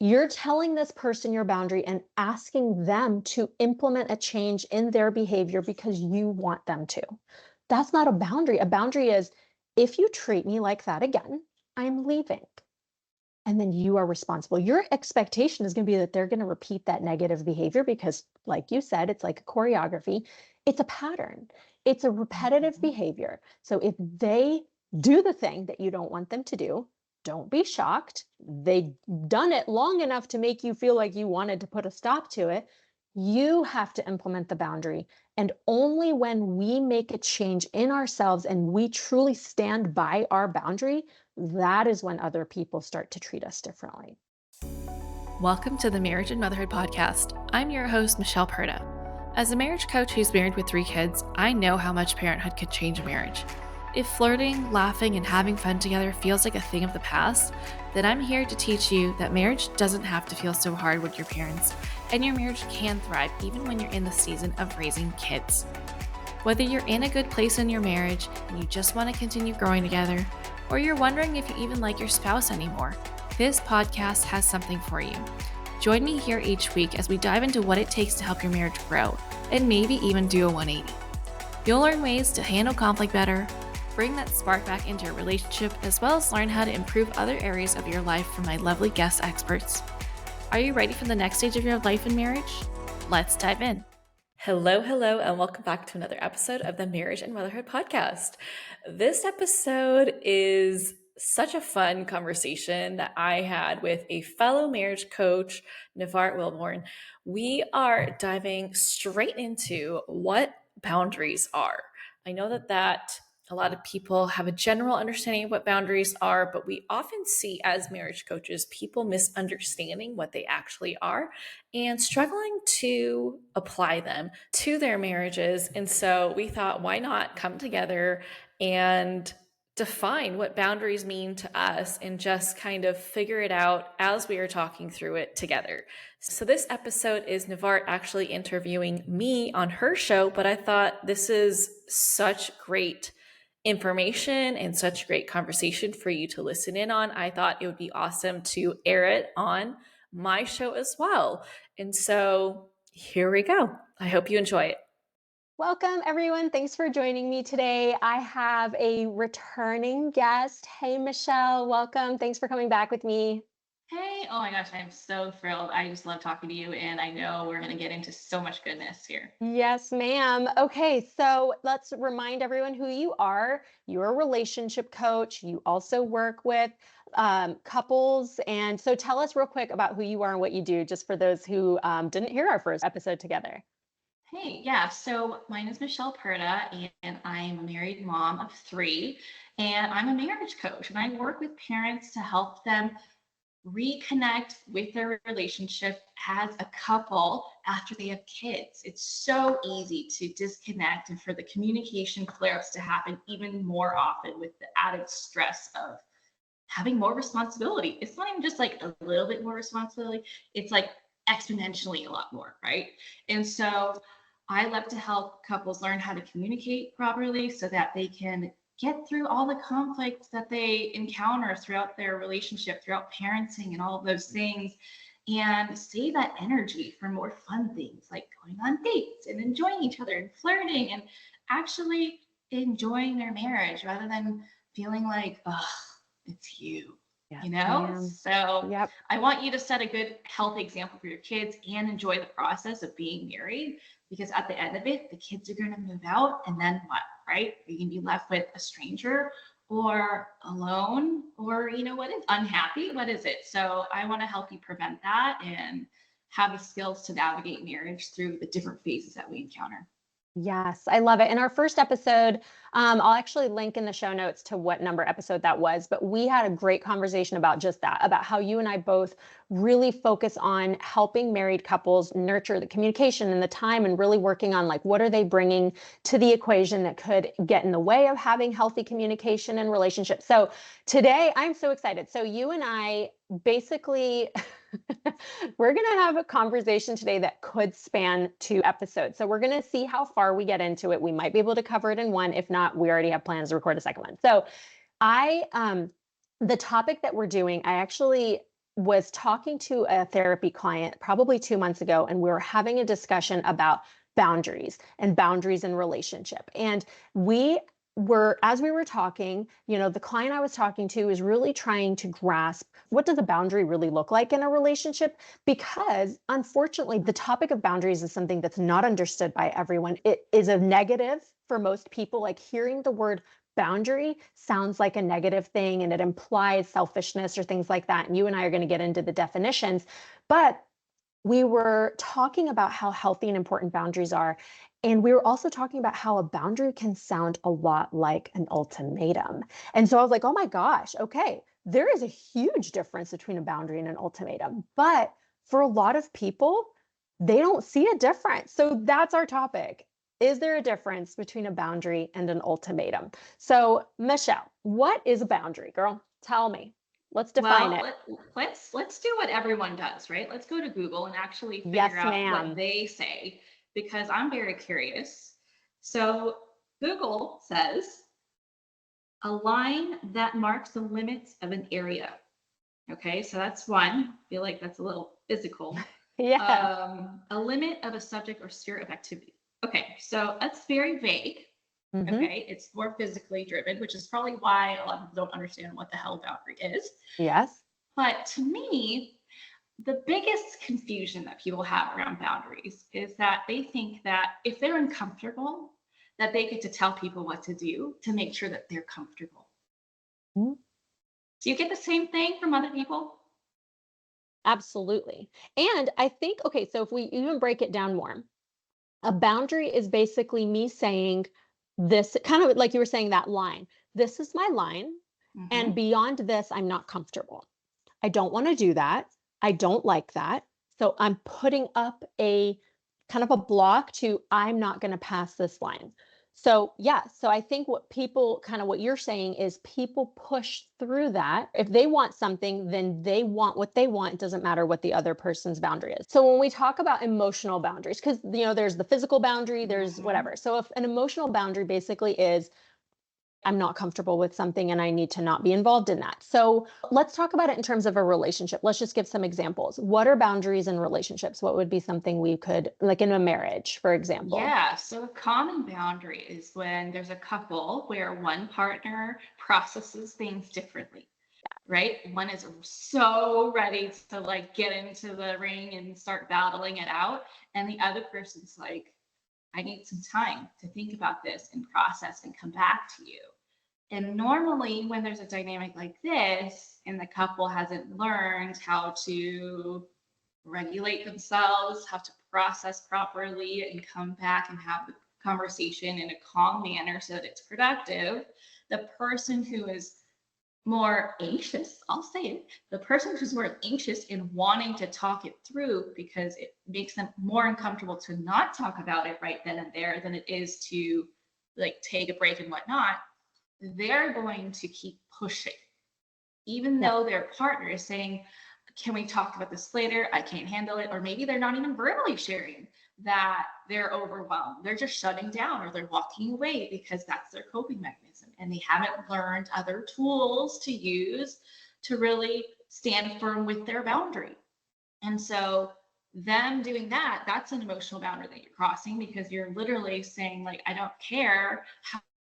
You're telling this person your boundary and asking them to implement a change in their behavior because you want them to. That's not a boundary. A boundary is, if you treat me like that again, I'm leaving. And then you are responsible. Your expectation is going to be that they're going to repeat that negative behavior because, like you said, it's like a choreography. It's a pattern, it's a repetitive Mhm. behavior. So if they do the thing that you don't want them to do, don't be shocked. They've done it long enough to make you feel like you wanted to put a stop to it. You have to implement the boundary. And only when we make a change in ourselves and we truly stand by our boundary, that is when other people start to treat us differently. Welcome to the Marriage and Motherhood Podcast. I'm your host, Michelle Perda. As a marriage coach who's married with 3 kids, I know how much parenthood could change a marriage. If flirting, laughing, and having fun together feels like a thing of the past, then I'm here to teach you that marriage doesn't have to feel so hard with your parents, and your marriage can thrive even when you're in the season of raising kids. Whether you're in a good place in your marriage and you just want to continue growing together, or you're wondering if you even like your spouse anymore, this podcast has something for you. Join me here each week as we dive into what it takes to help your marriage grow and maybe even do a 180. You'll learn ways to handle conflict better, bring that spark back into your relationship, as well as learn how to improve other areas of your life from my lovely guest experts. Are you ready for the next stage of your life in marriage? Let's dive in. Hello, and welcome back to another episode of the Marriage and Motherhood Podcast. This episode is such a fun conversation that I had with a fellow marriage coach, Nevart Willborn. We are diving straight into what boundaries are. I know that a lot of people have a general understanding of what boundaries are, but we often see as marriage coaches people misunderstanding what they actually are and struggling to apply them to their marriages. And so we thought, why not come together and define what boundaries mean to us and just kind of figure it out as we are talking through it together. So this episode is Nevart actually interviewing me on her show, but I thought this is such great information and such great conversation for you to listen in on. I thought it would be awesome to air it on my show as well. And so here we go. I hope you enjoy it. Welcome, everyone. Thanks for joining me today. I have a returning guest. Hey, Michelle. Welcome. Thanks for coming back with me. Hey, oh my gosh, I'm so thrilled. I just love talking to you, and I know we're going to get into so much goodness here. Yes, ma'am. Okay, so let's remind everyone who you are. You're a relationship coach. You also work with couples. And so tell us real quick about who you are and what you do, just for those who didn't hear our first episode together. Hey, yeah, so my name is Michelle Perda, and I'm a married mom of 3, and I'm a marriage coach, and I work with parents to help them reconnect with their relationship as a couple after they have kids. It's so easy to disconnect and for the communication flare-ups to happen even more often with the added stress of having more responsibility. It's not even just like a little bit more responsibility, it's like exponentially a lot more, right? And so I love to help couples learn how to communicate properly so that they can get through all the conflicts that they encounter throughout their relationship, throughout parenting and all of those things, and save that energy for more fun things like going on dates and enjoying each other and flirting and actually enjoying their marriage rather than feeling like, oh, it's you, Yes, you know? ma'am. So Yep. I want you to set a good, healthy example for your kids and enjoy the process of being married, because at the end of it, the kids are going to move out, and then what, right? Are you going to be left with a stranger or alone, or, what is unhappy? What is it? So I want to help you prevent that and have the skills to navigate marriage through the different phases that we encounter. Yes, I love it. In our first episode, I'll actually link in the show notes to what number episode that was, but we had a great conversation about just that, about how you and I both really focus on helping married couples nurture the communication and the time and really working on like, what are they bringing to the equation that could get in the way of having healthy communication and relationships. So today I'm so excited. So you and I basically we're going to have a conversation today that could span 2 episodes. So we're going to see how far we get into it. We might be able to cover it in one. If not, we already have plans to record a second one. So I the topic that we're doing, I actually was talking to a therapy client probably 2 months ago, and we were having a discussion about boundaries and boundaries in relationship. And we as we were talking, the client I was talking to is really trying to grasp, what does a boundary really look like in a relationship? Because unfortunately, the topic of boundaries is something that's not understood by everyone. It is a negative for most people. Like, hearing the word boundary sounds like a negative thing and it implies selfishness or things like that. And you and I are going to get into the definitions. But we were talking about how healthy and important boundaries are. And we were also talking about how a boundary can sound a lot like an ultimatum. And so I was like, oh my gosh, okay, there is a huge difference between a boundary and an ultimatum. But for a lot of people, they don't see a difference. So that's our topic. Is there a difference between a boundary and an ultimatum? So, Michelle, what is a boundary, girl? Tell me. Let's define Well, it. let's do what everyone does, right? Let's go to Google and actually Yes, figure out what ma'am. they say, because I'm very curious. So Google says a line that marks the limits of an area. Okay, so that's one. I feel like that's a little physical. Yeah. A limit of a subject or sphere of activity. Okay, so that's very vague. Mm-hmm. Okay, it's more physically driven, which is probably why a lot of people don't understand what the hell boundary is. Yes. But to me, the biggest confusion that people have around boundaries is that they think that if they're uncomfortable, that they get to tell people what to do to make sure that they're comfortable. Mhm. Do you get the same thing from other people? Absolutely. And I think, okay, so if we even break it down more, a boundary is basically me saying this, kind of like you were saying, that line. This is my line. And Mm-hmm. beyond this, I'm not comfortable. I don't want to do that. I don't like that. So I'm putting up a kind of a block to, I'm not going to pass this line. So, yeah. So I think what people, kind of what you're saying, is people push through that. If they want something, then they want what they want. It doesn't matter what the other person's boundary is. So when we talk about emotional boundaries, because, there's the physical boundary, there's Mm-hmm. whatever. So if an emotional boundary basically is, I'm not comfortable with something and I need to not be involved in that. So let's talk about it in terms of a relationship. Let's just give some examples. What are boundaries in relationships? What would be something we could, like in a marriage, for example? Yeah, so a common boundary is when there's a couple where one partner processes things differently, right? One is so ready to like get into the ring and start battling it out, and the other person's like, I need some time to think about this and process and come back to you. And normally, when there's a dynamic like this, and the couple hasn't learned how to regulate themselves, how to process properly, and come back and have the conversation in a calm manner so that it's productive, the person who is more anxious, I'll say it, the person who's more anxious in wanting to talk it through because it makes them more uncomfortable to not talk about it right then and there than it is to like take a break and whatnot, they're going to keep pushing, even Yep. though their partner is saying, can we talk about this later? I can't handle it. Or maybe they're not even verbally sharing that they're overwhelmed. They're just shutting down or they're walking away because that's their coping mechanism. And they haven't learned other tools to use to really stand firm with their boundary. And so, them doing that, that's an emotional boundary that you're crossing because you're literally saying, like, I don't care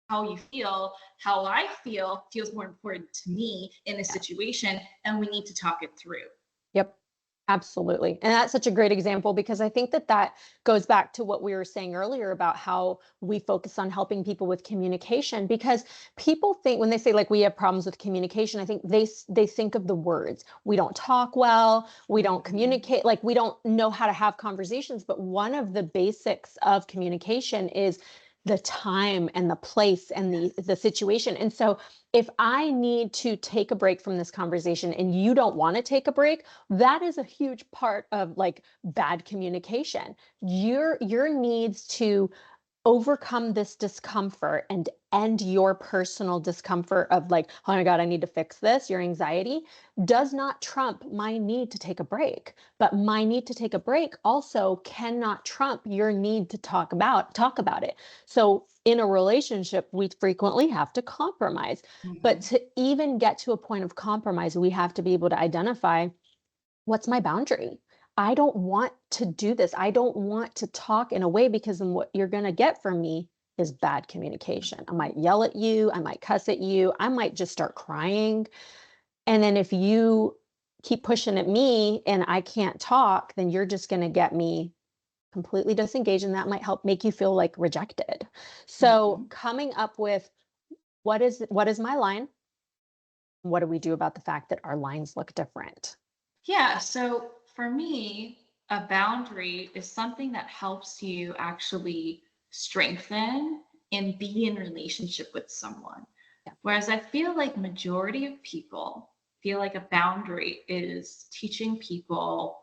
how you feel, how I feel feels more important to me in this situation, and we need to talk it through. Yep. Absolutely. And that's such a great example, because I think that that goes back to what we were saying earlier about how we focus on helping people with communication, because people think, when they say like we have problems with communication, I think they think of the words. We don't talk well, we don't Mhm. communicate, like we don't know how to have conversations, but one of the basics of communication is the time and the place and Yes. the situation. And so if I need to take a break from this conversation and you don't want to take a break, that is a huge part of like bad communication. Your needs to overcome this discomfort and end your personal discomfort of like, oh my God, I need to fix this, your anxiety does not trump my need to take a break. But my need to take a break also cannot trump your need to talk about it. So in a relationship, we frequently have to compromise. But Mhm. to even get to a point of compromise, we have to be able to identify, what's my boundary? I don't want to do this. I don't want to talk in a way, because then what you're going to get from me is bad communication. I might yell at you. I might cuss at you. I might just start crying. And then if you keep pushing at me and I can't talk, then you're just going to get me completely disengaged. And that might help make you feel like rejected. So coming up with what is my line? What do we do about the fact that our lines look different? Yeah, so for me, a boundary is something that helps you actually strengthen and be in relationship with someone. Yeah. Whereas I feel like majority of people feel like a boundary is teaching people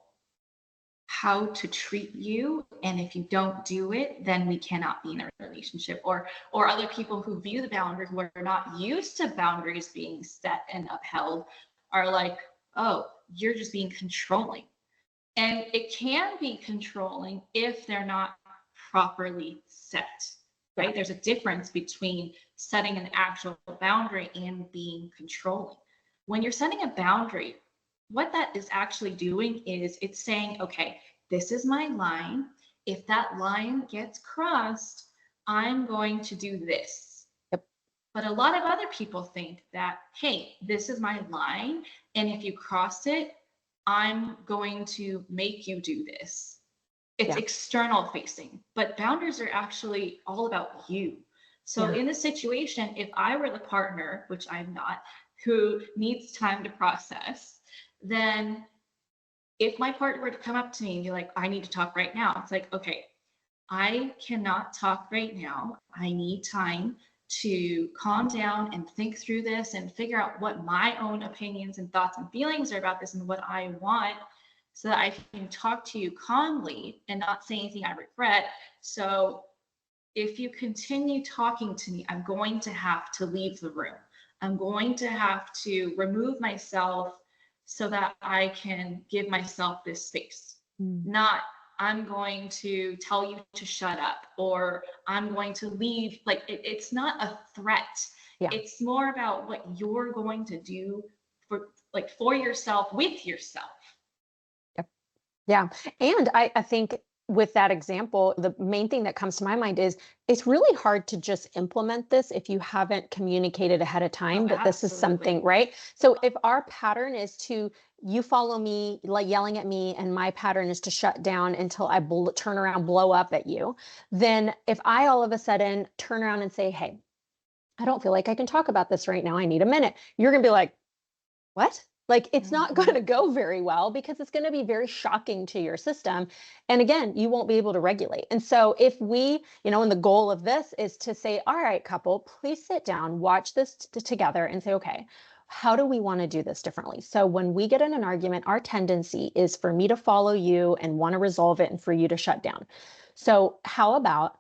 how to treat you, and if you don't do it, then we cannot be in a relationship. Or other people who view the boundary, who are not used to boundaries being set and upheld, are like, oh, you're just being controlling. And it can be controlling if they're not properly set, right? There's a difference between setting an actual boundary and being controlling. When you're setting a boundary, what that is actually doing is it's saying, okay, this is my line. If that line gets crossed, I'm going to do this. Yep. But a lot of other people think that, hey, this is my line, and if you cross it, I'm going to make you do this. It's external facing, but boundaries are actually all about you. So in the situation, if I were the partner, which I'm not, who needs time to process, then if my partner were to come up to me and be like, I need to talk right now, it's like, okay, I cannot talk right now. I need time to calm down and think through this and figure out what my own opinions and thoughts and feelings are about this and what I want, so that I can talk to you calmly and not say anything I regret. So if you continue talking to me, I'm going to have to leave the room. I'm going to have to remove myself so that I can give myself this space. Not, I'm going to tell you to shut up, or I'm going to leave. Like it's not a threat. Yeah. It's more about what you're going to do for yourself, with yourself. Yep. Yeah. And I think with that example, the main thing that comes to my mind is it's really hard to just implement this if you haven't communicated ahead of time that this is something, right? So if our pattern is to, you follow me, like yelling at me, and my pattern is to shut down until I turn around, blow up at you, then if I all of a sudden turn around and say, hey, I don't feel like I can talk about this right now, I need a minute, you're going to be like, what? Like, it's not going to go very well, because it's going to be very shocking to your system. And again, you won't be able to regulate. And so if we, and the goal of this is to say, all right, couple, please sit down, watch this together and say, okay, how do we want to do this differently? So when we get in an argument, our tendency is for me to follow you and want to resolve it, and for you to shut down. So how about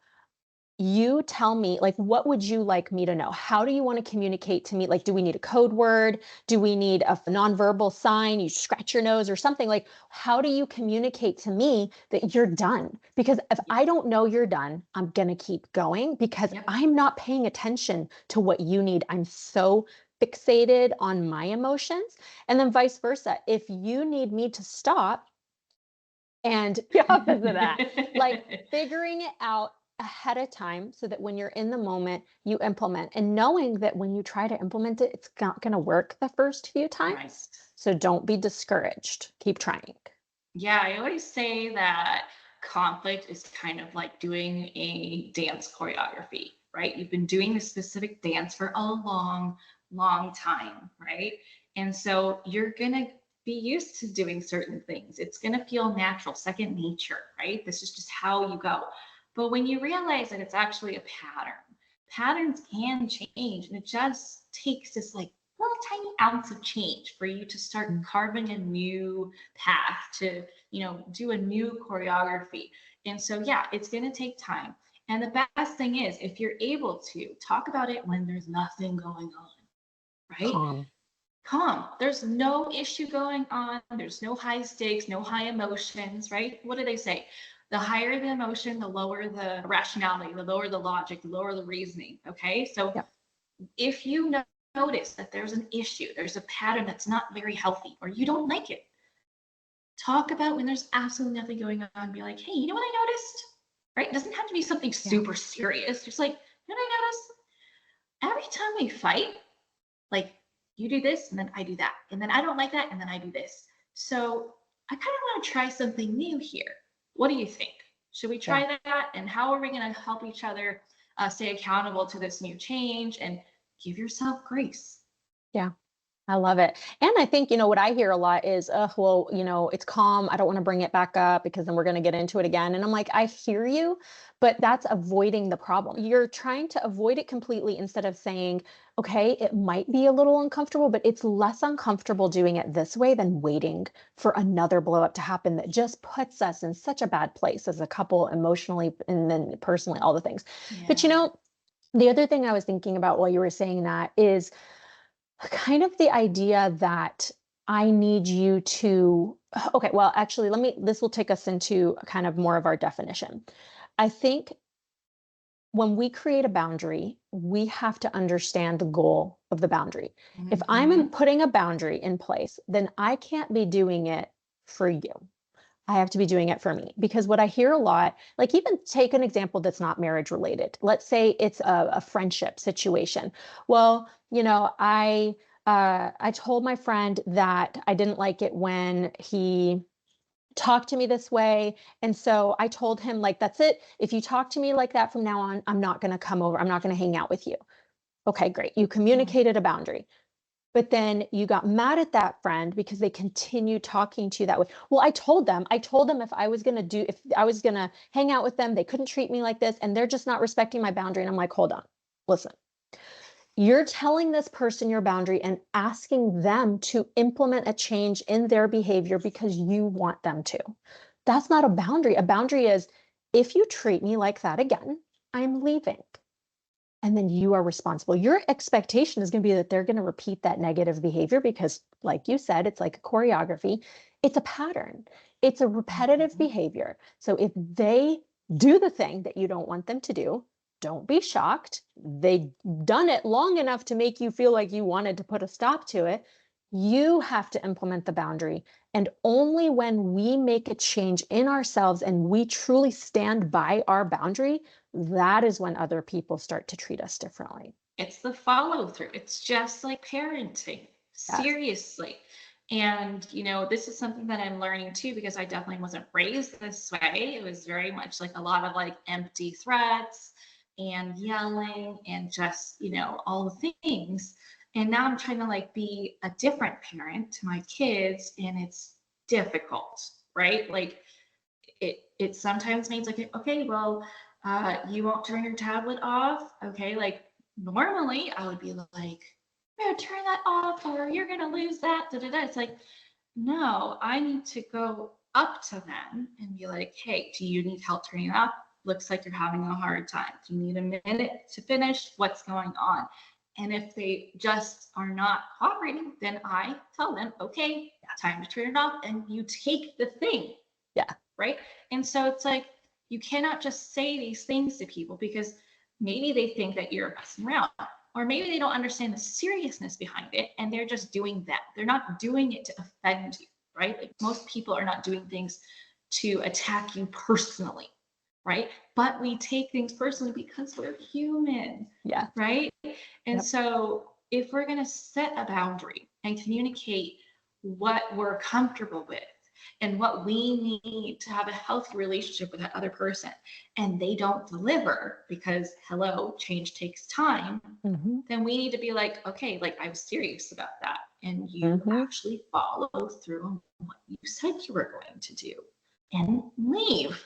you tell me, like, what would you like me to know? How do you want to communicate to me? Like, do we need a code word? Do we need a nonverbal sign? You scratch your nose or something? Like, how do you communicate to me that you're done? Because if I don't know you're done, I'm going to keep going, because I'm not paying attention to what you need. I'm so fixated on my emotions. And then vice versa. If you need me to stop, and the opposite of that, like figuring it out ahead of time, so that when you're in the moment, you implement, and knowing that when you try to implement it, it's not going to work the first few times. Right. So don't be discouraged. Keep trying. Yeah, I always say that conflict is kind of like doing a dance choreography, right? You've been doing this specific dance for a long, long time, right? And so you're going to be used to doing certain things. It's going to feel natural, second nature, right? This is just how you go. But when you realize that it's actually a pattern, patterns can change, and it just takes this like little tiny ounce of change for you to start carving a new path, to, do a new choreography. And so, yeah, it's going to take time. And the best thing is, if you're able to talk about it when there's nothing going on, right? Calm. There's no issue going on. There's no high stakes, no high emotions, right? What do they say? The higher the emotion, the lower the rationality, the lower the logic, the lower the reasoning. Okay. So if you notice that there's an issue, there's a pattern that's not very healthy, or you don't like it, Talk about when there's absolutely nothing going on. Be like, hey, you know what I noticed? Right? It doesn't have to be something Yeah. super serious. Just like, you know what I noticed? Every time we fight, like you do this and then I do that. And then I don't like that and then I do this. So I kind of want to try something new here. What do you think? Should we Yeah. try that? And how are we going to help each other stay accountable to this new change and give yourself grace? Yeah. I love it. And I think, what I hear a lot is, well, it's calm. I don't want to bring it back up because then we're going to get into it again. And I'm like, I hear you, but that's avoiding the problem. You're trying to avoid it completely instead of saying, okay, it might be a little uncomfortable, but it's less uncomfortable doing it this way than waiting for another blow up to happen that just puts us in such a bad place as a couple emotionally and then personally, all the things. But, Yeah. the other thing I was thinking about while you were saying that is kind of the idea that I need you to, okay, well, actually, this will take us into kind of more of our definition. I think when we create a boundary, we have to understand the goal of the boundary. If Mm-hmm. putting a boundary in place, then I can't be doing it for you. I have to be doing it for me because what I hear a lot, like even take an example that's not marriage related. Let's say it's a friendship situation. Well, I told my friend that I didn't like it when he talked to me this way. And so I told him, like, that's it. If you talk to me like that from now on, I'm not going to come over. I'm not going to hang out with you. Okay, great. You communicated a boundary. But then you got mad at that friend because they continued talking to you that way. Well, I told them if I was going to hang out with them, they couldn't treat me like this. And they're just not respecting my boundary. And I'm like, hold on, listen, you're telling this person your boundary and asking them to implement a change in their behavior because you want them to. That's not a boundary. A boundary is if you treat me like that again, I'm leaving. And then you are responsible. Your expectation is going to be that they're going to repeat that negative behavior because, like you said, it's like a choreography. It's a pattern, it's a repetitive Mm-hmm. behavior. So if they do the thing that you don't want them to do, don't be shocked. They've done it long enough to make you feel like you wanted to put a stop to it. You have to implement the boundary. And only when we make a change in ourselves and we truly stand by our boundary, that is when other people start to treat us differently. It's the follow through. It's just like parenting, Yes. seriously. And, this is something that I'm learning too, because I definitely wasn't raised this way. It was very much like a lot of like empty threats and yelling and just, all the things. And now I'm trying to like be a different parent to my kids, and it's difficult, right? Like it sometimes means like, okay, well, you won't turn your tablet off. Okay, like normally I would be like, yeah, turn that off or you're gonna lose that. Da, da, da. It's like, no, I need to go up to them and be like, hey, do you need help turning it off? Looks like you're having a hard time. Do you need a minute to finish? What's going on? And if they just are not cooperating, then I tell them, okay, time to turn it off. And you take the thing, Yeah. right? And so it's like, you cannot just say these things to people because maybe they think that you're messing around, or maybe they don't understand the seriousness behind it and they're just doing that. They're not doing it to offend you, right? Like most people are not doing things to attack you personally, right? But we take things personally because we're human, Yeah. right? And Yep. so if we're going to set a boundary and communicate what we're comfortable with and what we need to have a healthy relationship with that other person, and they don't deliver because, hello, change takes time, Mm-hmm. then we need to be like, okay, like I'm serious about that. And you Mm-hmm. actually follow through on what you said you were going to do and leave.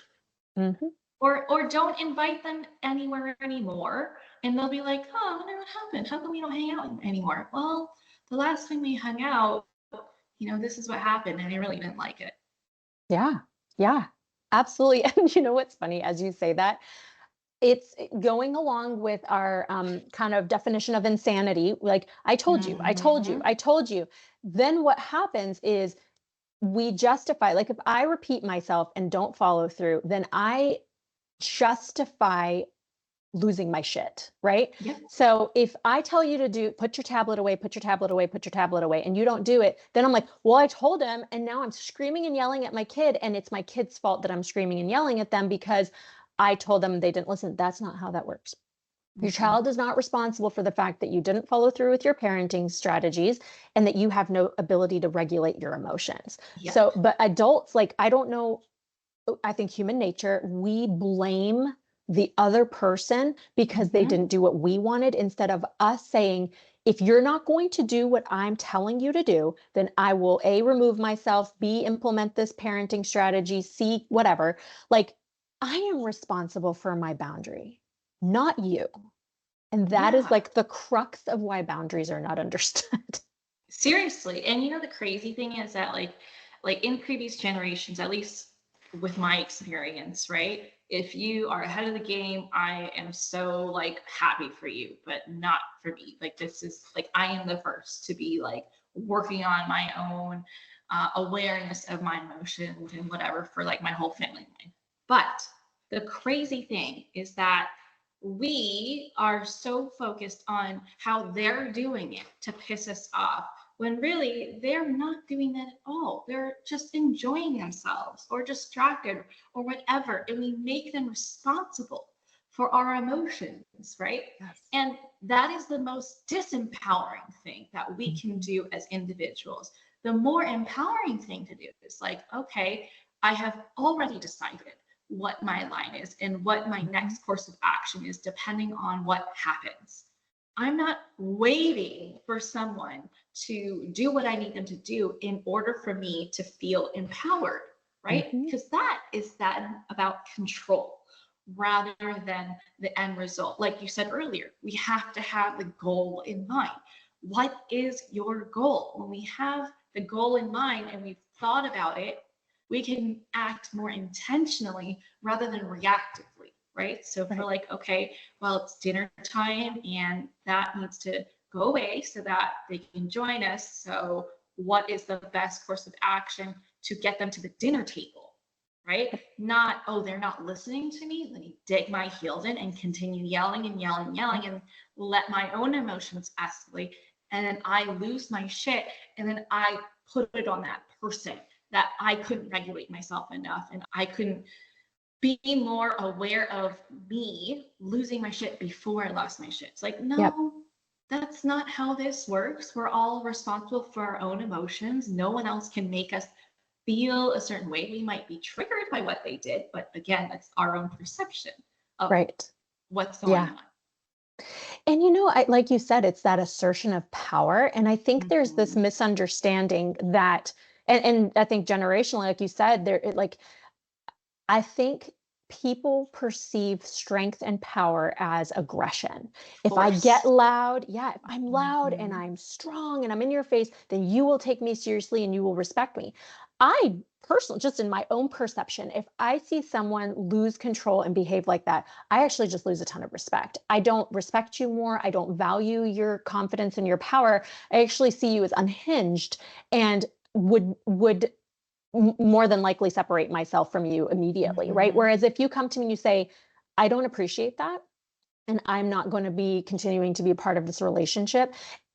Mm-hmm. Or don't invite them anywhere anymore. And they'll be like, oh, I wonder what happened. How come we don't hang out anymore? Well, the last time we hung out, this is what happened, and I really didn't like it. Yeah. Yeah. Absolutely. And you know what's funny as you say that? It's going along with our kind of definition of insanity. Like, I told you, I told you, Mm-hmm. I told you. Then what happens is we justify, like, if I repeat myself and don't follow through, then I justify losing my shit, right? Yep. So if I tell you to put your tablet away, put your tablet away, put your tablet away, and you don't do it, then I'm like, well, I told him, and now I'm screaming and yelling at my kid, and it's my kid's fault that I'm screaming and yelling at them because I told them they didn't listen. That's not how that works. Your child is not responsible for the fact that you didn't follow through with your parenting strategies and that you have no ability to regulate your emotions. Yep. So, but adults, like, I don't know, I think human nature, we blame the other person because they didn't do what we wanted, instead of us saying, if you're not going to do what I'm telling you to do, then I will A, remove myself, B, implement this parenting strategy, C, whatever. Like, I am responsible for my boundary, not you. And that is Yeah. like the crux of why boundaries are not understood. Seriously. And the crazy thing is that like in previous generations, at least with my experience, right? If you are ahead of the game, I am so like happy for you, but not for me. Like this is like I am the first to be like working on my own awareness of my emotions and whatever for like my whole family line. But the crazy thing is that we are so focused on how they're doing it to piss us off when really they're not doing that at all. They're just enjoying themselves or distracted or whatever. And we make them responsible for our emotions, right? Yes. And that is the most disempowering thing that we can do as individuals. The more empowering thing to do is like, okay, I have already decided what my line is and what my next course of action is, depending on what happens. I'm not waiting for someone to do what I need them to do in order for me to feel empowered, right? Because that is then about control rather than the end result. Like you said earlier, we have to have the goal in mind. What is your goal? When we have the goal in mind and we've thought about it, we can act more intentionally rather than reactively, right? So if we're like, okay, well, it's dinner time and that needs to go away so that they can join us. So what is the best course of action to get them to the dinner table, right? Not, oh, they're not listening to me. Let me dig my heels in and continue yelling and yelling and yelling and let my own emotions escalate. And then I lose my shit and then I put it on that person that I couldn't regulate myself enough and I couldn't be more aware of me losing my shit before I lost my shit. It's like, no, that's not how this works. We're all responsible for our own emotions. No one else can make us feel a certain way. We might be triggered by what they did, but again, that's our own perception of what's going on. And like you said, it's that assertion of power. And I think there's this misunderstanding that, and I think generationally, like you said, I think people perceive strength and power as aggression. If I get loud, if I'm loud and I'm strong and I'm in your face, then you will take me seriously and you will respect me. I personally, just in my own perception, if I see someone lose control and behave like that, I actually just lose a ton of respect. I don't respect you more. I don't value your confidence and your power. I actually see you as unhinged and would more than likely separate myself from you immediately, right? Whereas if you come to me and you say, I don't appreciate that, and I'm not going to be continuing to be a part of this relationship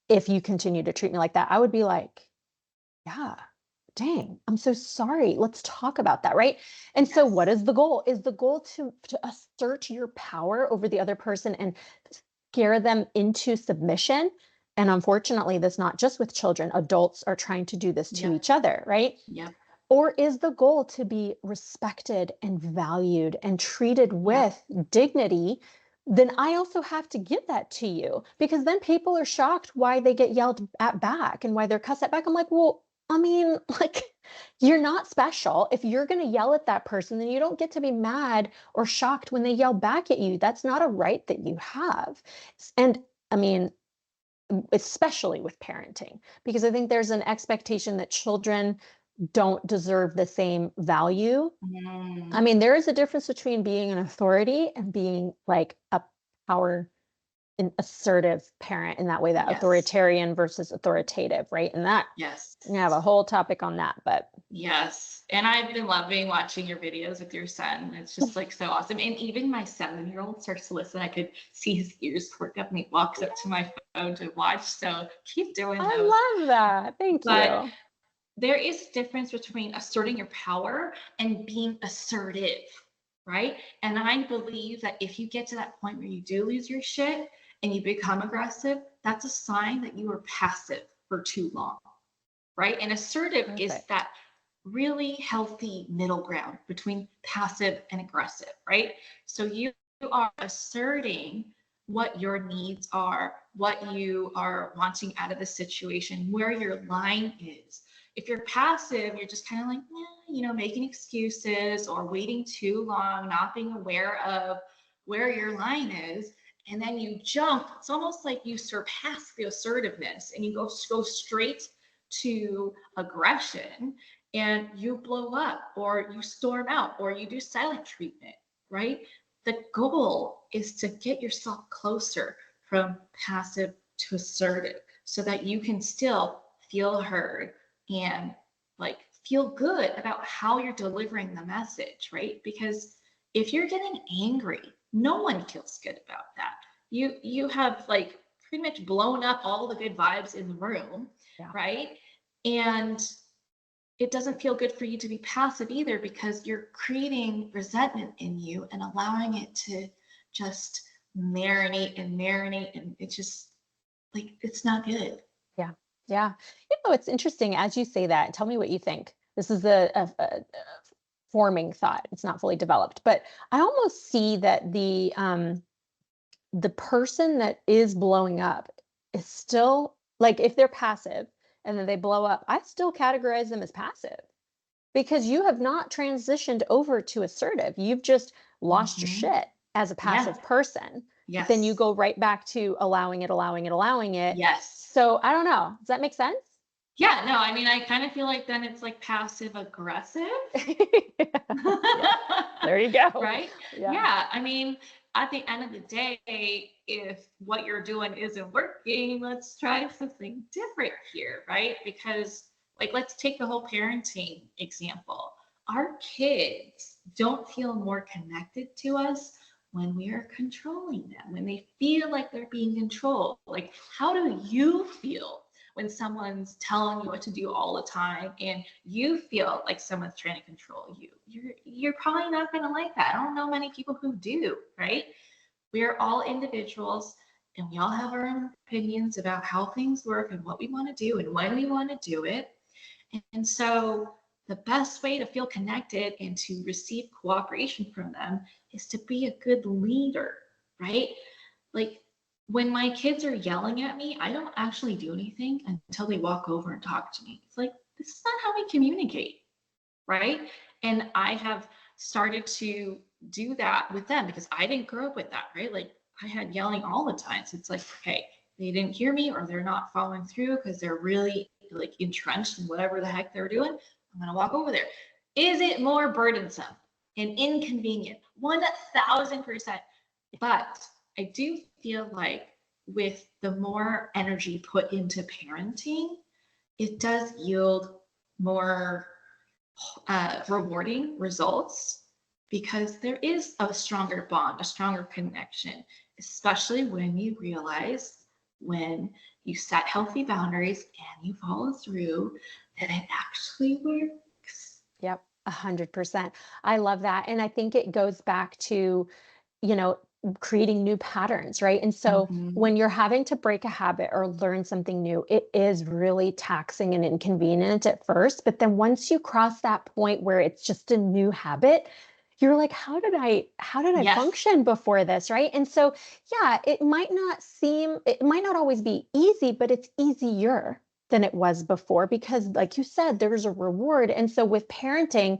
if you continue to treat me like that, I would be like, yeah, dang, I'm so sorry. Let's talk about that, right? And so what is the goal? Is the goal to assert your power over the other person and scare them into submission? And unfortunately, that's not just with children. Adults are trying to do this to each other, right? Yeah. Or is the goal to be respected and valued and treated with dignity? Then I also have to give that to you, because then people are shocked why they get yelled at back and why they're cussed at back. I'm like, well, I mean, like, you're not special. If you're going to yell at that person, then you don't get to be mad or shocked when they yell back at you. That's not a right that you have. And I mean, especially with parenting, because I think there's an expectation that children don't deserve the same value. I mean, there is a difference between being an authority and being like a power an assertive parent in that way, that Yes. authoritarian versus authoritative, right? And that, Yes. we have a whole topic on that, but Yes. And I've been loving watching your videos with your son. It's just like so awesome. And even my 7-year-old starts to listen. I could see his ears perk up and he walks up to my phone to watch. So keep doing those. I love that. Thank But you. there is a difference between asserting your power and being assertive, right? And I believe that if you get to that point where you do lose your shit and you become aggressive, that's a sign that you were passive for too long, right? And assertive is Perfect. that really healthy middle ground between passive and aggressive, right? So you are asserting what your needs are, what you are wanting out of the situation, where your line is. If you're passive, you're just kind of like, making excuses or waiting too long, not being aware of where your line is. And then you jump. It's almost like you surpass the assertiveness and you go straight to aggression and you blow up or you storm out or you do silent treatment, right? The goal is to get yourself closer from passive to assertive so that you can still feel heard and like feel good about how you're delivering the message, right? Because if you're getting angry, no one feels good about that. You have like pretty much blown up all the good vibes in the room, Yeah. right? And it doesn't feel good for you to be passive either because you're creating resentment in you and allowing it to just marinate and it's just like it's not good. Yeah. Yeah. It's interesting as you say that. Tell me what you think. This is a forming thought. It's not fully developed, but I almost see that the person that is blowing up is still like, if they're passive and then they blow up, I still categorize them as passive because you have not transitioned over to assertive. You've just lost your shit as a passive person. But then you Yes. go right back to allowing it. Yes. So I don't know. Does that make sense? Yeah, no, I mean, I kind of feel like then it's like passive aggressive. Yeah. There you go. Right? Yeah. I mean, at the end of the day, if what you're doing isn't working, let's try something different here, right? Because, like, let's take the whole parenting example. Our kids don't feel more connected to us when we are controlling them, when they feel like they're being controlled. Like, how do you feel when someone's telling you what to do all the time and you feel like someone's trying to control you? You're probably not going to like that. I don't know many people who do, right? We're all individuals and we all have our own opinions about how things work and what we want to do and when we want to do it. And so the best way to feel connected and to receive cooperation from them is to be a good leader, right? Like when my kids are yelling at me, I don't actually do anything until they walk over and talk to me. It's like, this is not how we communicate, right? And I have started to do that with them because I didn't grow up with that, right? Like I had yelling all the time. So it's like, okay, they didn't hear me or they're not following through because they're really like entrenched in whatever the heck they're doing. I'm going to walk over there. Is it more burdensome and inconvenient? 1000%. But I do feel like with the more energy put into parenting, it does yield more rewarding results because there is a stronger bond, a stronger connection, especially when you realize when you set healthy boundaries and you follow through that it actually works. Yep. 100%. I love that. And I think it goes back to, you know, creating new patterns, right? And so when you're having to break a habit or learn something new, it is really taxing and inconvenient at first. But then once you cross that point where it's just a new habit, you're like, how did I Yes. function before this? Right. And so, yeah, it might not always be easy, but it's easier than it was before because, like you said, there's a reward. And so with parenting,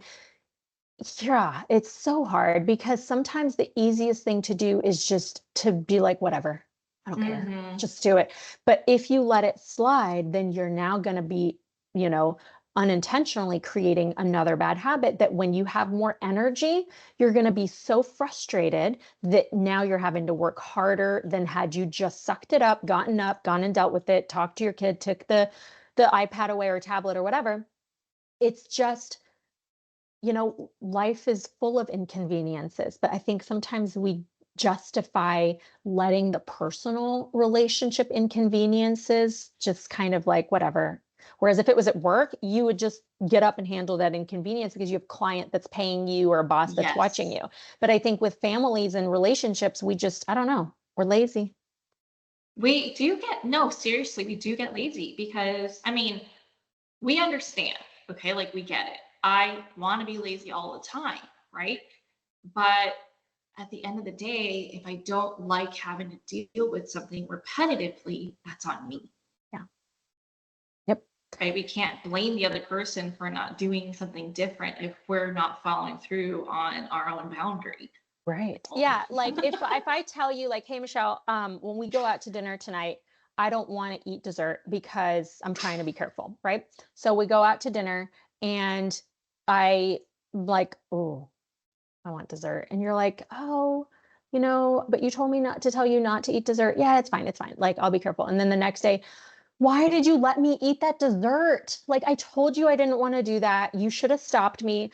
yeah, it's so hard because sometimes the easiest thing to do is just to be like, whatever, I don't care, just do it. But if you let it slide, then you're now going to be, you know, unintentionally creating another bad habit that when you have more energy, you're going to be so frustrated that now you're having to work harder than had you just sucked it up, gone and dealt with it, talked to your kid, took the iPad away or tablet or whatever. It's just, life is full of inconveniences, but I think sometimes we justify letting the personal relationship inconveniences just kind of like whatever. Whereas if it was at work, you would just get up and handle that inconvenience because you have a client that's paying you or a boss that's watching Yes. you. But I think with families and relationships, I don't know, we're lazy. We do no, seriously, we do get lazy because, I mean, we understand, okay? Like, we get it. I want to be lazy all the time, right? But at the end of the day, if I don't like having to deal with something repetitively, that's on me. Yeah. Yep. Right? We can't blame the other person for not doing something different if we're not following through on our own boundary. Right. Yeah. Like if I tell you like, hey, Michelle, when we go out to dinner tonight, I don't want to eat dessert because I'm trying to be careful. Right. So we go out to dinner and I like, oh, I want dessert. And you're like, oh, but you told me not to tell you not to eat dessert. Yeah, it's fine. It's fine. Like, I'll be careful. And then the next day, why did you let me eat that dessert? Like, I told you I didn't want to do that. You should have stopped me.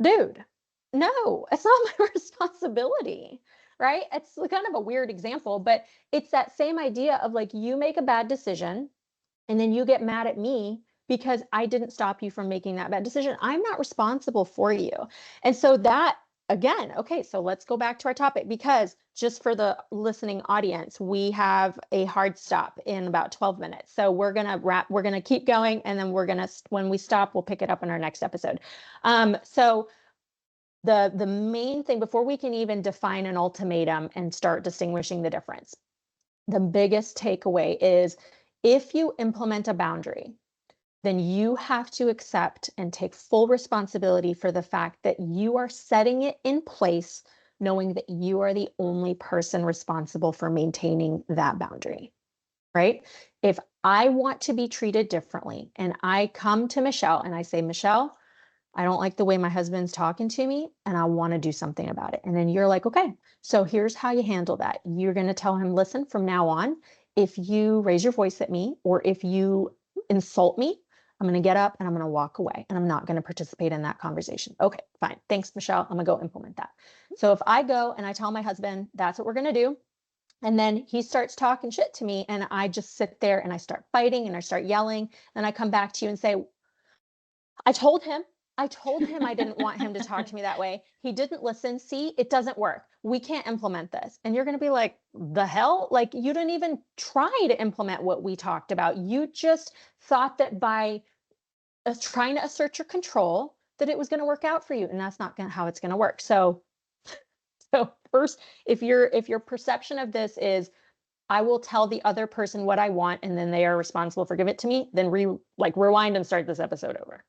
Dude, no, it's not my responsibility, right? It's kind of a weird example, but it's that same idea of like you make a bad decision and then you get mad at me because I didn't stop you from making that bad decision. I'm not responsible for you. And so that again, okay, so let's go back to our topic because just for the listening audience, we have a hard stop in about 12 minutes. So we're going to we're going to keep going. And then when we stop, we'll pick it up in our next episode. So the main thing before we can even define an ultimatum and start distinguishing the difference, the biggest takeaway is if you implement a boundary, then you have to accept and take full responsibility for the fact that you are setting it in place, knowing that you are the only person responsible for maintaining that boundary, right? If I want to be treated differently and I come to Michelle and I say, Michelle, I don't like the way my husband's talking to me and I want to do something about it. And then you're like, okay, so here's how you handle that. You're going to tell him, listen, from now on, if you raise your voice at me or if you insult me, I'm going to get up and I'm going to walk away and I'm not going to participate in that conversation. Okay, fine. Thanks, Michelle. I'm going to go implement that. So if I go and I tell my husband, that's what we're going to do. And then he starts talking shit to me and I just sit there and I start fighting and I start yelling. And I come back to you and say, I told him I didn't want him to talk to me that way. He didn't listen. See, it doesn't work. We can't implement this. And you're going to be like, the hell? Like, you didn't even try to implement what we talked about. You just thought that by trying to assert your control, that it was going to work out for you. And that's not how it's going to work. So first, if your perception of this is, I will tell the other person what I want, and then they are responsible for giving it to me, then rewind and start this episode over.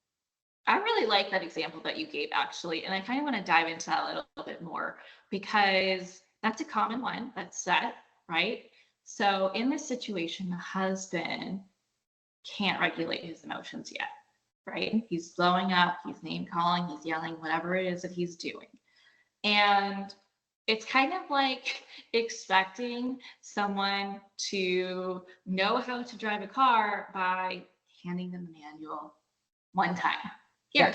I really like that example that you gave, actually. And I kind of want to dive into that a little bit more because that's a common one that's set, right? So in this situation, the husband can't regulate his emotions yet, right? He's blowing up, he's name calling, he's yelling, whatever it is that he's doing. And it's kind of like expecting someone to know how to drive a car by handing them the manual one time. Here,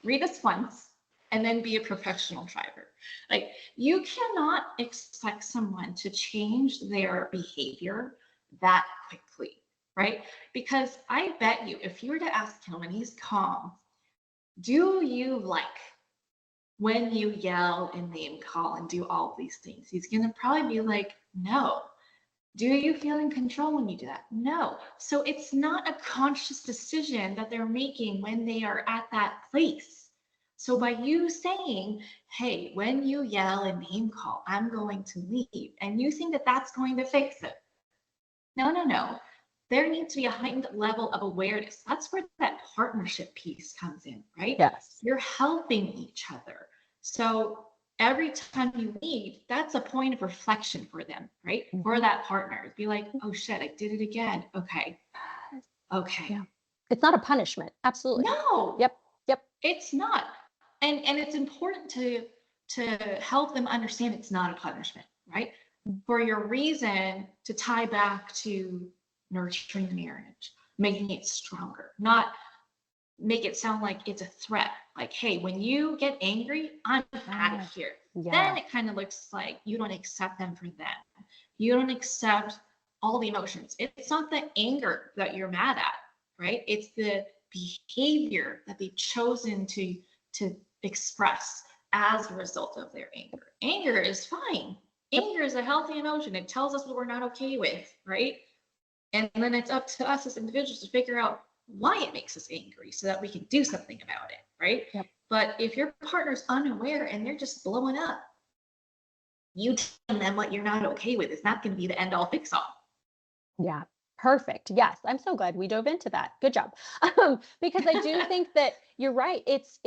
read this once and then be a professional driver. Like, you cannot expect someone to change their behavior that quickly, right? Because I bet you, if you were to ask him when he's calm, do you like when you yell and name call and do all of these things? He's going to probably be like, no. Do you feel in control when you do that? No. So it's not a conscious decision that they're making when they are at that place. So by you saying, hey, when you yell and name call, I'm going to leave, and you think that that's going to fix it. No. There needs to be a heightened level of awareness. That's where that partnership piece comes in, right? Yes. You're helping each other. So every time you leave, that's a point of reflection for them, right? Mm-hmm. For that partner. Be like, oh shit, I did it again. Okay. Yeah. It's not a punishment. Absolutely. No, Yep. Yep. it's not. And it's important to help them understand it's not a punishment, right? For your reason to tie back to nurturing the marriage, making it stronger, not make it sound like it's a threat. Like, hey, when you get angry, I'm out of here. Yeah. Then it kind of looks like you don't accept them for them. You don't accept all the emotions. It's not the anger that you're mad at, right? It's the behavior that they've chosen to express as a result of their anger. Anger is fine. Anger is a healthy emotion. It tells us what we're not okay with, right? And then it's up to us as individuals to figure out why it makes us angry so that we can do something about it, right? Yep. But if your partner's unaware and they're just blowing up, you telling them what you're not okay with is not going to be the end all fix all. Yeah. Perfect. Yes. I'm so glad we dove into that. Good job. Because I do think that you're right. It's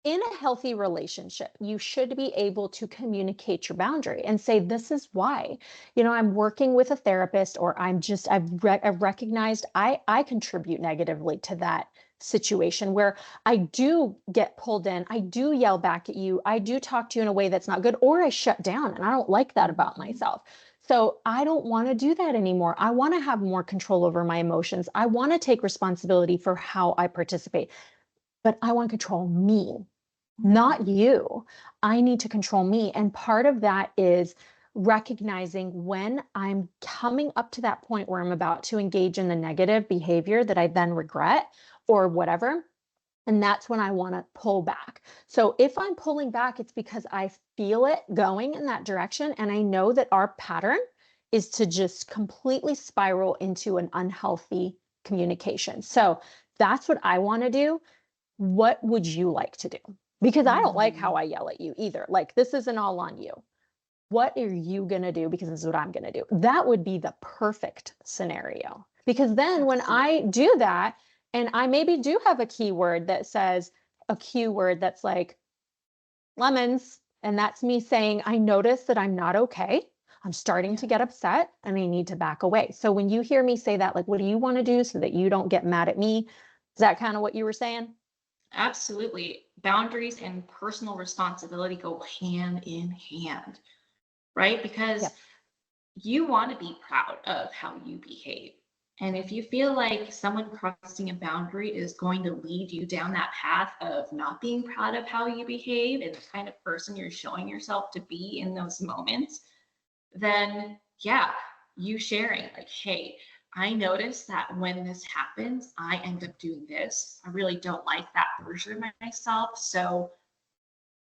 in a healthy relationship, you should be able to communicate your boundary and say, this is why, I'm working with a therapist, or I've recognized I contribute negatively to that situation where I do get pulled in. I do yell back at you. I do talk to you in a way that's not good, or I shut down, and I don't like that about myself. So I don't want to do that anymore. I want to have more control over my emotions. I want to take responsibility for how I participate, but I want to control me, not you. I need to control me. And part of that is recognizing when I'm coming up to that point where I'm about to engage in the negative behavior that I then regret or whatever. And that's when I want to pull back. So if I'm pulling back, it's because I feel it going in that direction. And I know that our pattern is to just completely spiral into an unhealthy communication. So that's what I want to do. What would you like to do? Because I don't like how I yell at you either. Like, this isn't all on you. What are you going to do? Because this is what I'm going to do. That would be the perfect scenario. Because then when I do that, and I maybe do have a keyword that says a cue word that's like lemons, and that's me saying, I notice that I'm not okay. I'm starting to get upset and I need to back away. So when you hear me say that, like, what do you want to do so that you don't get mad at me? Is that kind of what you were saying? Absolutely. Boundaries and personal responsibility go hand in hand, right? Because you want to be proud of how you behave. And if you feel like someone crossing a boundary is going to lead you down that path of not being proud of how you behave and the kind of person you're showing yourself to be in those moments, then yeah, you sharing like, hey, I notice that when this happens, I end up doing this. I really don't like that version of myself. So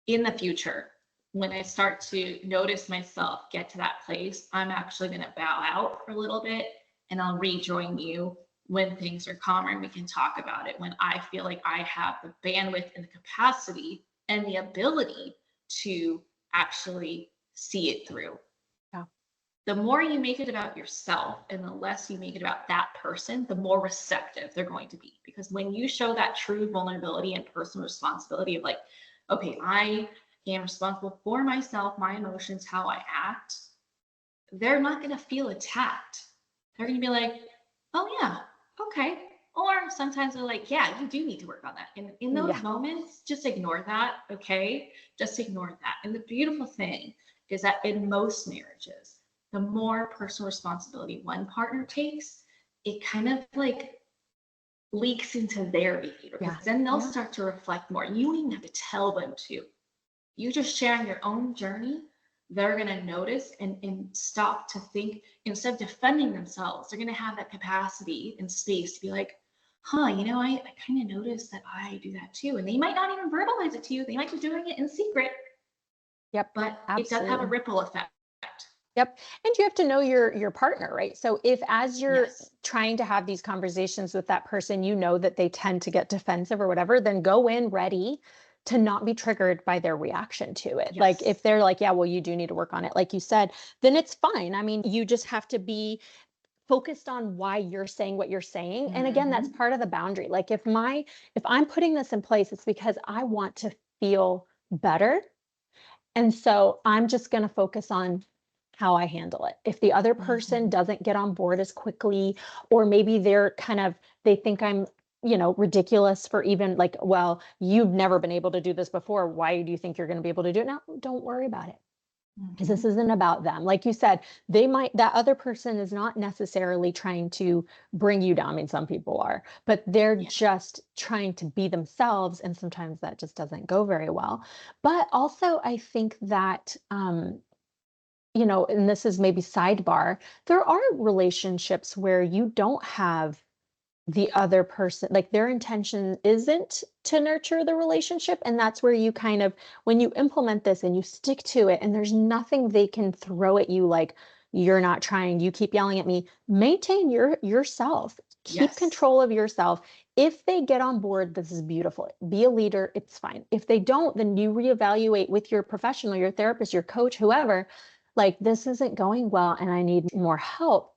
in the future, when I start to notice myself get to that place, I'm actually going to bow out for a little bit and I'll rejoin you when things are calmer and we can talk about it. When I feel like I have the bandwidth and the capacity and the ability to actually see it through. Yeah. The more you make it about yourself and the less you make it about that person, the more receptive they're going to be. Because when you show that true vulnerability and personal responsibility of like, okay, I am responsible for myself, my emotions, how I act, they're not going to feel attacked. They're going to be like, oh, yeah, okay. Or sometimes they're like, yeah, you do need to work on that. And in those moments, just ignore that, okay? Just ignore that. And the beautiful thing is that in most marriages, the more personal responsibility one partner takes, it kind of like leaks into their behavior, because then they'll start to reflect more. You don't even have to tell them to. You just sharing your own journey, they're going to notice and stop to think. Instead of defending themselves, they're going to have that capacity and space to be like, huh, I kind of noticed that I do that too. And they might not even verbalize it to you. They might be doing it in secret. Yep. But absolutely. It does have a ripple effect. Yep. And you have to know your partner, right? So if as you're trying to have these conversations with that person, you know that they tend to get defensive or whatever, then go in ready to not be triggered by their reaction to it. Like if they're like, yeah, well, you do need to work on it, like you said, then it's fine. I mean, you just have to be focused on why you're saying what you're saying. And again, that's part of the boundary. Like if I'm putting this in place, it's because I want to feel better. And so I'm just going to focus on how I handle it. If the other person doesn't get on board as quickly, or maybe they think I'm ridiculous for even like, well, you've never been able to do this before. Why do you think you're going to be able to do it now? Don't worry about it. Because this isn't about them. Like you said, that other person is not necessarily trying to bring you down. I mean, some people are, but they're just trying to be themselves. And sometimes that just doesn't go very well. But also, I think that, and this is maybe sidebar, there are relationships where you don't have the other person, like their intention isn't to nurture the relationship. And that's where you kind of, when you implement this and you stick to it and there's nothing they can throw at you, like you're not trying, you keep yelling at me, maintain yourself, keep control of yourself. If they get on board, this is beautiful. Be a leader, it's fine. If they don't, then you reevaluate with your professional, your therapist, your coach, whoever, like this isn't going well and I need more help.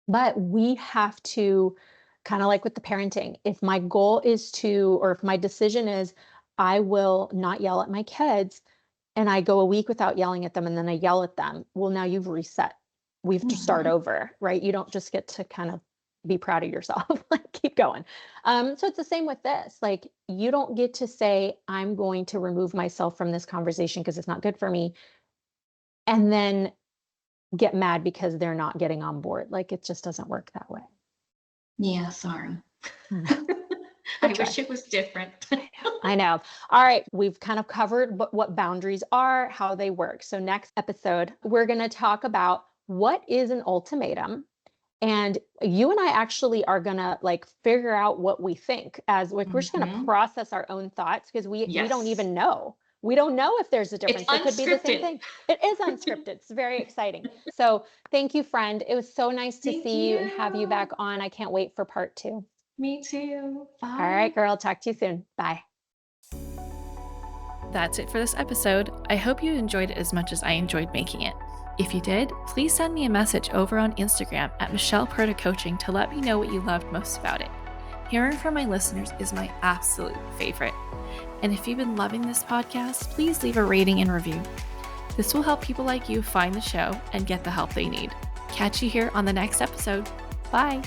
But we have to, kind of like with the parenting, if my goal is or if my decision is, I will not yell at my kids, and I go a week without yelling at them and then I yell at them, well, now you've reset. We have to start over, right? You don't just get to kind of be proud of yourself, like keep going. So it's the same with this. Like you don't get to say, I'm going to remove myself from this conversation because it's not good for me, and then get mad because they're not getting on board. Like it just doesn't work that way. Yeah, sorry. I wish it was different. I know. All right. We've kind of covered what boundaries are, how they work. So next episode, we're going to talk about what is an ultimatum. And you and I actually are going to like figure out what we think as like, we're just going to process our own thoughts because we don't even know. We don't know if there's a difference. It could be the same thing. It is unscripted. It's very exciting. So thank you, friend. It was so nice to see you and have you back on. I can't wait for part 2. Me too. Bye. All right, girl. Talk to you soon. Bye. That's it for this episode. I hope you enjoyed it as much as I enjoyed making it. If you did, please send me a message over on Instagram at Michelle Perta Coaching to let me know what you loved most about it. Hearing from my listeners is my absolute favorite. And if you've been loving this podcast, please leave a rating and review. This will help people like you find the show and get the help they need. Catch you here on the next episode. Bye.